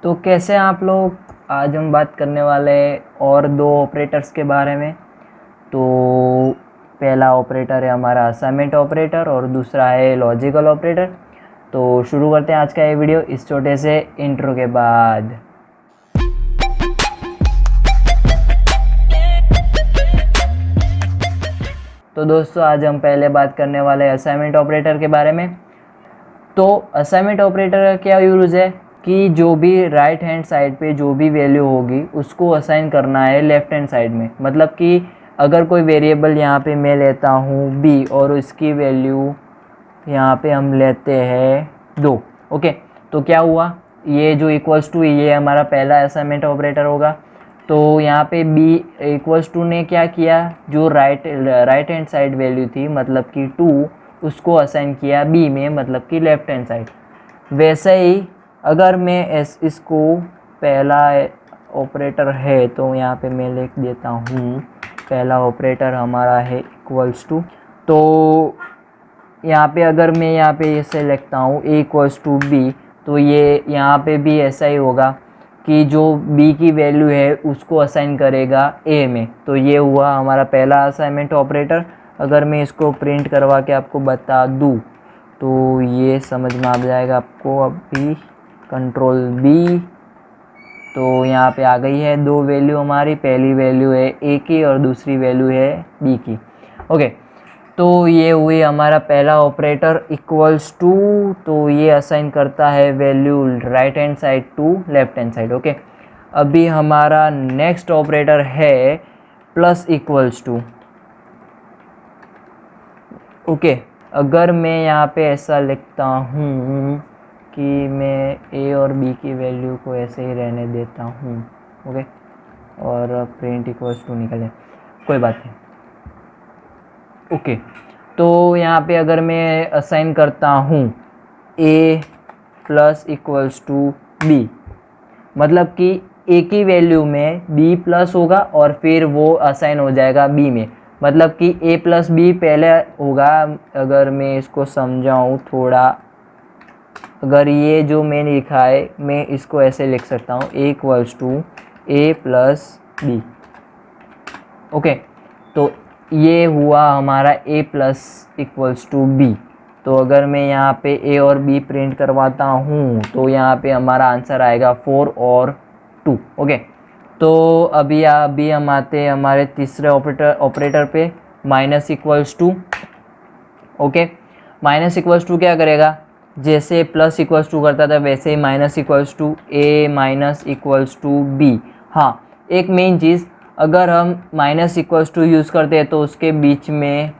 तो कैसे हैं आप लोग। आज हम बात करने वाले हैं और दो ऑपरेटर्स के बारे में। तो पहला ऑपरेटर है हमारा असाइनमेंट ऑपरेटर और दूसरा है लॉजिकल ऑपरेटर। तो शुरू करते हैं आज का ये वीडियो इस छोटे से इंट्रो के बाद। तो दोस्तों आज हम पहले बात करने वाले हैं असाइनमेंट ऑपरेटर के बारे में। तो असाइनमेंट ऑपरेटर का क्या यूज़ है कि जो भी राइट हैंड साइड पे जो भी वैल्यू होगी उसको असाइन करना है लेफ्ट हैंड साइड में। मतलब कि अगर कोई वेरिएबल यहाँ पे मैं लेता हूँ b और उसकी वैल्यू यहाँ पे हम लेते हैं 2। ओके, तो क्या हुआ, ये जो इक्वल्स टू ये हमारा पहला असाइनमेंट ऑपरेटर होगा। तो यहाँ पे b इक्वल्स टू ने क्या किया, जो राइट हैंड साइड वैल्यू थी मतलब कि 2 उसको असाइन किया b में मतलब कि लेफ्ट हैंड साइड। वैसे ही अगर मैं इसको पहला ऑपरेटर है तो यहाँ पे मैं लिख देता हूँ पहला ऑपरेटर हमारा है इक्वल्स टू। तो यहाँ पे अगर मैं यहाँ पे इसे लिखता हूँ a इक्वल्स टू बी, तो ये यहाँ पे भी ऐसा ही होगा कि जो b की वैल्यू है उसको असाइन करेगा a में। तो ये हुआ हमारा पहला असाइनमेंट ऑपरेटर। अगर मैं इसको प्रिंट करवा के आपको बता दूँ तो ये समझ में आ जाएगा आपको। अभी कंट्रोल बी, तो यहाँ पे आ गई है दो वैल्यू हमारी, पहली वैल्यू है a की और दूसरी वैल्यू है b की। ओके, तो ये हुई हमारा पहला ऑपरेटर इक्वल्स टू। तो ये असाइन करता है value right hand side to left hand side. Okay, अभी हमारा नेक्स्ट ऑपरेटर है प्लस इक्वल्स टू। ओके, अगर मैं यहाँ पे ऐसा लिखता हूँ कि मैं a और b की वैल्यू को ऐसे ही रहने देता हूँ। ओके, और प्रिंट इक्वल्स टू निकले, कोई बात नहीं। ओके, तो यहाँ पे अगर मैं असाइन करता हूँ a plus equals to b, मतलब कि a की वैल्यू में b प्लस होगा और फिर वो असाइन हो जाएगा b में। मतलब कि a प्लस बी पहले होगा। अगर मैं इसको समझाऊँ थोड़ा, अगर ये जो मैंने लिखा है मैं इसको ऐसे लिख सकता हूँ a equals to a plus B. Okay, तो ये हुआ हमारा a plus equals to B. तो अगर मैं यहाँ पे a और b प्रिंट करवाता हूँ तो यहाँ पे हमारा आंसर आएगा 4 और 2। ओके, तो अभी हम आते हैं हमारे तीसरे ऑपरेटर पे minus equals to. Okay, minus equals to क्या करेगा, जैसे प्लस इक्वल्स टू करता था वैसे ही minus equals to a minus equals to b। हाँ, एक मेन चीज़, अगर हम माइनस इक्वल्स टू यूज़ करते हैं तो उसके बीच में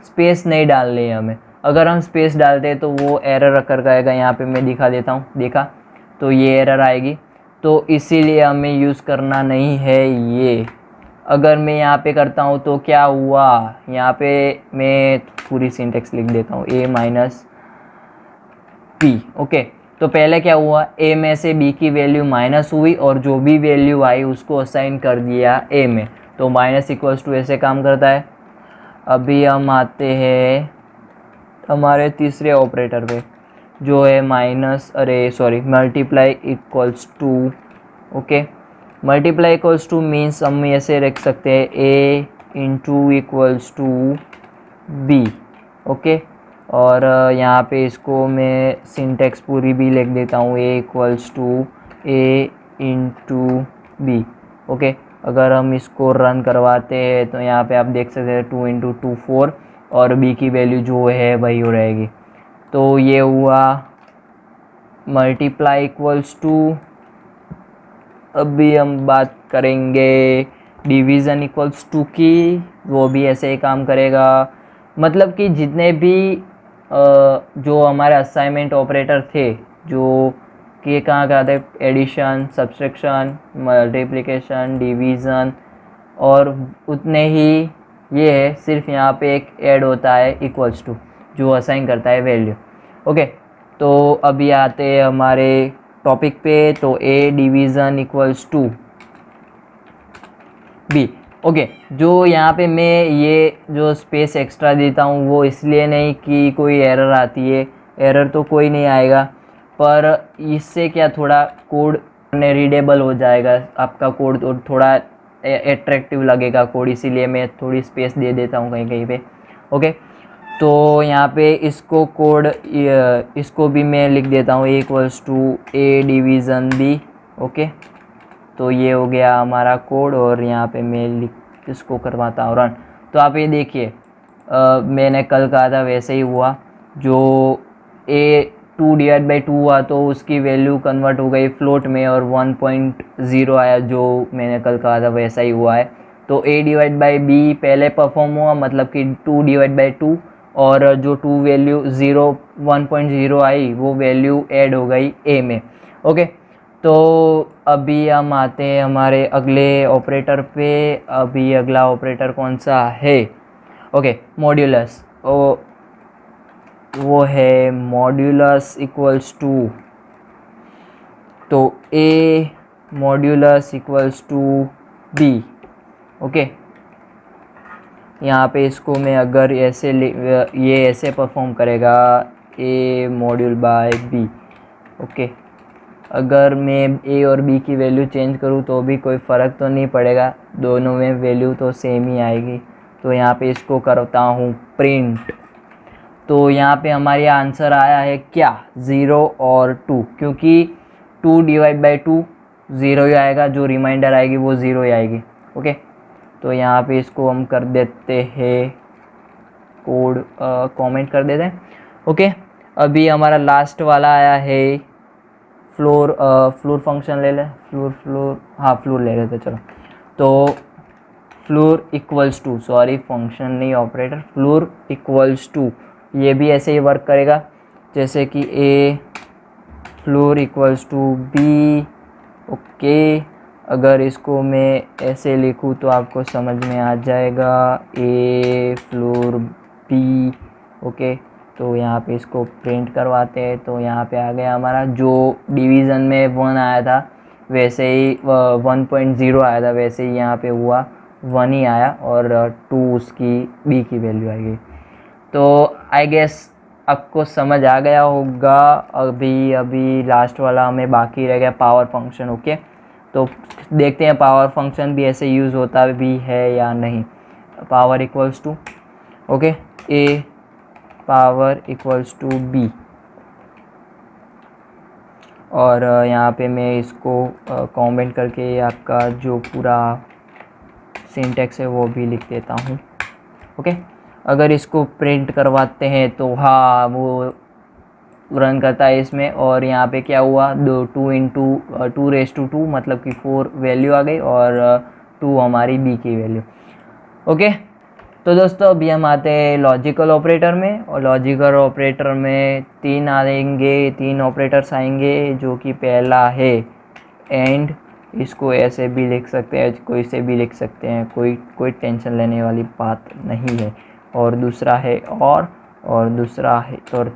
स्पेस नहीं डालनी है हमें। अगर हम स्पेस डालते हैं तो वो एरर अकर करेगा। यहाँ पे मैं दिखा देता हूँ, देखा तो ये एरर आएगी। तो इसीलिए हमें यूज़ करना नहीं है ये। अगर मैं यहाँ पे करता हूँ तो क्या हुआ, यहाँ पे मैं पूरी सिंटेक्स लिख देता हूँ a माइनस पी। ओके, तो पहले क्या हुआ, a में से b की वैल्यू माइनस हुई और जो भी वैल्यू आई उसको असाइन कर दिया a में। तो माइनस इक्वल्स टू ऐसे काम करता है। अभी हम आते हैं हमारे तीसरे ऑपरेटर पे जो है multiply equals to. Okay, multiply equals to means हम ऐसे रख सकते हैं a into equals to b। Okay, और यहाँ पे इसको मैं सिंटेक्स पूरी भी लिख देता हूँ a equals to a into B. Okay, अगर हम इसको रन करवाते हैं तो यहाँ पे आप देख सकते हैं 2 इंटू 2 4 और b की वैल्यू जो है वही हो रहेगी। तो ये हुआ मल्टीप्लाई इक्वल्स टू। अभी हम बात करेंगे डिवीज़न इक्वल्स टू की, वो भी ऐसे ही काम करेगा। मतलब कि जितने भी जो हमारे असाइनमेंट ऑपरेटर थे जो कि कहाँ थे, एडिशन, सब्सट्रैक्शन, मल्टीप्लिकेशन, डिवीज़न, और उतने ही ये है, सिर्फ यहाँ पे एक ऐड होता है इक्वल्स टू जो असाइन करता है वैल्यू। ओके, तो अभी आते हैं हमारे टॉपिक पे। तो a division equals to b। Okay, जो यहाँ पे मैं ये जो स्पेस एक्स्ट्रा देता हूँ वो इसलिए नहीं कि कोई एरर आती है, एरर तो कोई नहीं आएगा, पर इससे क्या थोड़ा कोड रीडेबल हो जाएगा आपका कोड, तो थोड़ा एट्रैक्टिव लगेगा कोड, इसीलिए मैं थोड़ी स्पेस दे देता हूँ कहीं कहीं पे। ओके, तो यहाँ पे इसको कोड इसको भी मैं लिख देता हूँ A = A B। ओके, तो ये हो गया हमारा कोड, और यहाँ पे मैं इसको करवाता हूँ रन। तो आप ये देखिए, मैंने कल कहा था वैसे ही हुआ, जो A2/2 हुआ तो उसकी वैल्यू कन्वर्ट हो गई फ्लोट में और 1.0 आया, जो मैंने कल कहा था वैसा ही हुआ है। तो A/B पहले परफॉर्म हुआ, मतलब कि 2/2, और जो 2 वैल्यू 1.0 आई वो वैल्यू ऐड हो गई A में। ओके, तो अभी हम आते हैं हमारे अगले ऑपरेटर पे। अभी अगला ऑपरेटर कौन सा है? Okay, modulus. वो है मॉड्यूलस इक्वल्स टू, तो A modulus equals to B। Okay, यहाँ पे इसको मैं अगर ऐसे ये ऐसे परफॉर्म करेगा A module by B। Okay, अगर मैं A और B की वैल्यू चेंज करूँ तो भी कोई फ़र्क तो नहीं पड़ेगा, दोनों में वैल्यू तो सेम ही आएगी। तो यहाँ पे इसको करता हूँ प्रिंट। तो यहाँ पे हमारे आंसर आया है क्या? 0 और 2, क्योंकि 2/2 0 ही आएगा, जो रिमाइंडर आएगी वो 0 ही आएगी। ओके, तो यहाँ पे इसको हम कर देते हैं कोड, कमेंट कर देते हैं। ओके, अभी हमारा लास्ट वाला आया है फ्लोर। फ्लोर फंक्शन ले लें, फ्लोर ले लेते चलो। तो floor equals to, sorry function नहीं ऑपरेटर, फ्लोर इक्वल्स टू, ये भी ऐसे ही वर्क करेगा जैसे कि A floor equals to B। Okay, अगर इसको मैं ऐसे लिखूँ तो आपको समझ में आ जाएगा, A फ्लोर B। ओके, तो यहाँ पे इसको प्रिंट करवाते हैं, तो यहाँ पे आ गया हमारा, जो डिवीज़न में 1 आया था वैसे ही 1.0 आया था, वैसे ही यहाँ पे हुआ 1 ही आया, और 2 उसकी B की वैल्यू आएगी। तो आई गेस आपको समझ आ गया होगा। अभी लास्ट वाला हमें बाकी रह गया पावर फंक्शन। ओके, तो देखते हैं पावर फंक्शन भी ऐसे यूज़ होता भी है या नहीं। Power equals to, okay, A power equals to B, और यहाँ पे मैं इसको कमेंट करके आपका जो पूरा सिंटैक्स है वो भी लिख देता हूँ। ओके, अगर इसको प्रिंट करवाते हैं तो हाँ वो रन करता है इसमें, और यहाँ पे क्या हुआ, 2 मतलब कि 4 वैल्यू आ गई, और 2 हमारी B की वैल्यू। ओके, तो दोस्तों अभी हम आते हैं लॉजिकल ऑपरेटर में, और लॉजिकल ऑपरेटर में 3 ऑपरेटर्स आएंगे, जो कि पहला है एंड, इसको ऐसे भी लिख सकते हैं, कोई से भी लिख सकते हैं, कोई टेंशन लेने वाली बात नहीं है। और दूसरा है और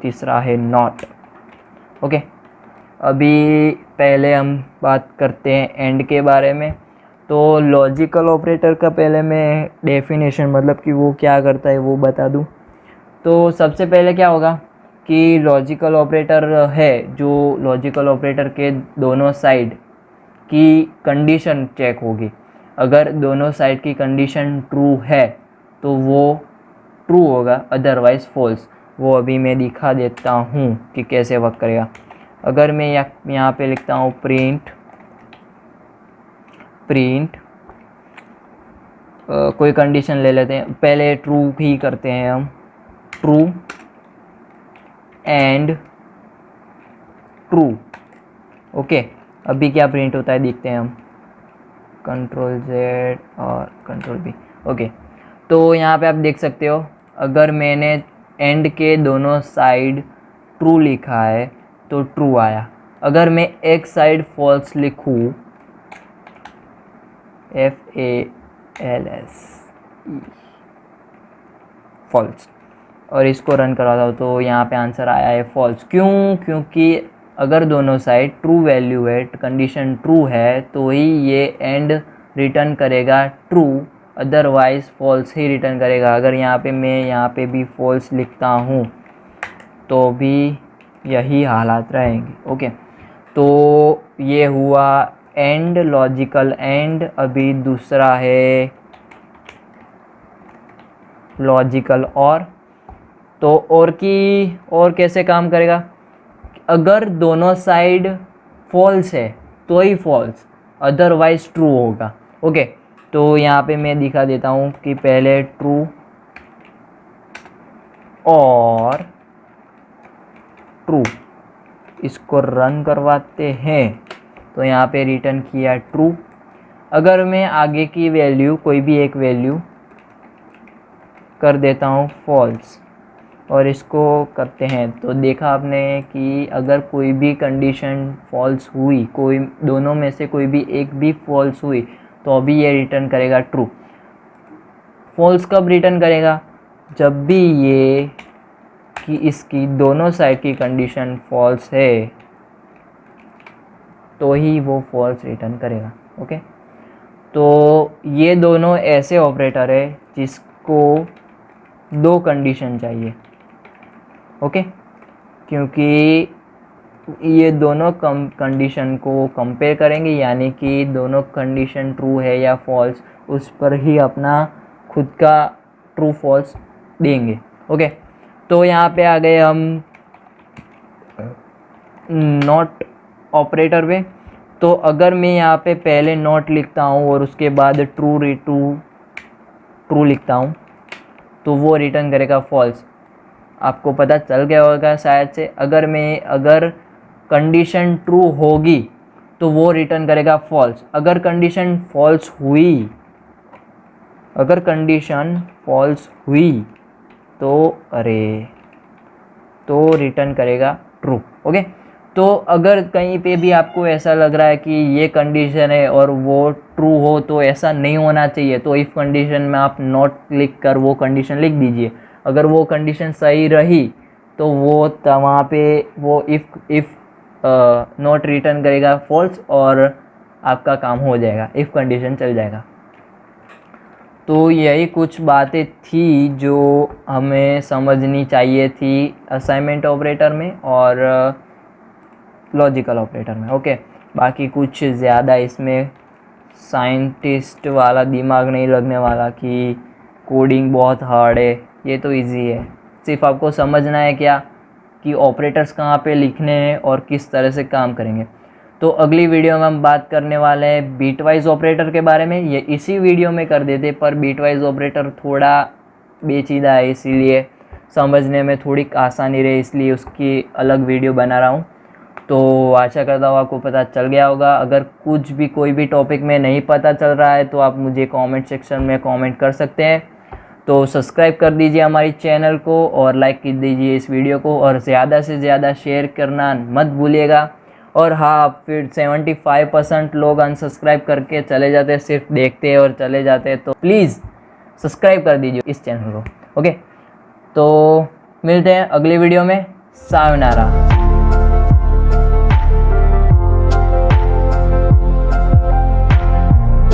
तीसरा है नॉट। ओके, अभी पहले हम बात करते हैं एंड के बारे में। तो लॉजिकल ऑपरेटर का पहले मैं डेफिनेशन, मतलब कि वो क्या करता है वो बता दूं। तो सबसे पहले क्या होगा कि लॉजिकल ऑपरेटर है, जो लॉजिकल ऑपरेटर के दोनों साइड की कंडीशन चेक होगी। अगर दोनों साइड की कंडीशन ट्रू है तो वो ट्रू होगा, अदरवाइज फॉल्स। वो अभी मैं दिखा देता हूँ कि कैसे वर्क करेगा। अगर मैं यहाँ पे लिखता हूँ प्रिंट कोई कंडीशन ले लेते हैं, पहले ट्रू ही करते हैं हम, ट्रू एंड ट्रू। ओके, अभी क्या प्रिंट होता है देखते हैं हम, Ctrl+Z और Ctrl+V। ओके, तो यहाँ पे आप देख सकते हो, अगर मैंने एंड के दोनों साइड ट्रू लिखा है तो ट्रू आया। अगर मैं एक साइड फॉल्स लिखूँ, FALS फॉल्स, और इसको रन करवाता हूँ तो यहाँ पे आंसर आया है फॉल्स। क्यों? क्योंकि अगर दोनों साइड ट्रू वैल्यू है, कंडीशन ट्रू है, तो ही ये एंड रिटर्न करेगा ट्रू, अदरवाइज फॉल्स ही रिटर्न करेगा। अगर मैं यहाँ पे भी फॉल्स लिखता हूँ तो भी यही हालात रहेंगे। ओके, तो ये हुआ एंड, लॉजिकल एंड। अभी दूसरा है लॉजिकल और। तो और की और कैसे काम करेगा, अगर दोनों साइड फॉल्स है तो ही फॉल्स, अदरवाइज ट्रू होगा। ओके, तो यहाँ पे मैं दिखा देता हूँ कि पहले ट्रू और ट्रू, इसको रन करवाते हैं तो यहाँ पे रिटर्न किया ट्रू। अगर मैं आगे की वैल्यू कोई भी एक वैल्यू कर देता हूँ फॉल्स और इसको करते हैं, तो देखा आपने कि अगर कोई भी कंडीशन फॉल्स हुई, कोई दोनों में से कोई भी एक भी फॉल्स हुई, तो अभी ये रिटर्न करेगा ट्रू। फॉल्स कब रिटर्न करेगा, जब भी ये कि इसकी दोनों साइड की कंडीशन फॉल्स है तो ही वो फॉल्स रिटर्न करेगा। ओके, तो ये दोनों ऐसे ऑपरेटर है जिसको दो कंडीशन चाहिए। ओके, क्योंकि ये दोनों कंडीशन को कंपेयर करेंगे, यानी कि दोनों कंडीशन ट्रू है या फॉल्स, उस पर ही अपना खुद का ट्रू फॉल्स देंगे। ओके, तो यहाँ पे आ गए हम नॉट ऑपरेटर में। तो अगर मैं यहाँ पे पहले नॉट लिखता हूँ और उसके बाद ट्रू लिखता हूँ तो वो रिटर्न करेगा फॉल्स। आपको पता चल गया होगा शायद से। अगर कंडीशन ट्रू होगी तो वो रिटर्न करेगा फॉल्स। अगर कंडीशन फॉल्स हुई तो रिटर्न करेगा ट्रू। ओके, तो अगर कहीं पे भी आपको ऐसा लग रहा है कि ये कंडीशन है और वो ट्रू हो तो ऐसा नहीं होना चाहिए, तो इफ़ कंडीशन में आप नॉट लिख कर वो कंडीशन लिख दीजिए। अगर वो कंडीशन सही रही तो वो वहाँ पे वो इफ़ नॉट रिटर्न करेगा फॉल्स और आपका काम हो जाएगा, इफ़ कंडीशन चल जाएगा। तो यही कुछ बातें थी जो हमें समझनी चाहिए थी असाइनमेंट ऑपरेटर में और लॉजिकल ऑपरेटर में। ओके, बाकी कुछ ज़्यादा इसमें साइंटिस्ट वाला दिमाग नहीं लगने वाला कि कोडिंग बहुत हार्ड है। ये तो इजी है, सिर्फ आपको समझना है क्या कि ऑपरेटर्स कहाँ पे लिखने हैं और किस तरह से काम करेंगे। तो अगली वीडियो में हम बात करने वाले हैं बीटवाइज ऑपरेटर के बारे में। ये इसी वीडियो में कर देते, पर बीटवाइज ऑपरेटर थोड़ा पेचीदा है, इसीलिए समझने में थोड़ी आसानी रहे, इसलिए उसकी अलग वीडियो बना रहा हूँ। तो आशा करता हूँ आपको पता चल गया होगा। अगर कुछ भी कोई भी टॉपिक में नहीं पता चल रहा है तो आप मुझे कमेंट सेक्शन में कमेंट कर सकते हैं। तो सब्सक्राइब कर दीजिए हमारी चैनल को और लाइक कर दीजिए इस वीडियो को और ज़्यादा से ज़्यादा शेयर करना मत भूलिएगा। और हाँ, फिर 75% लोग अनसब्सक्राइब करके चले जाते हैं, सिर्फ देखते हैं और चले जाते हैं, तो प्लीज़ सब्सक्राइब कर दीजिए इस चैनल को। ओके, तो मिलते हैं अगली वीडियो में। सायोनारा।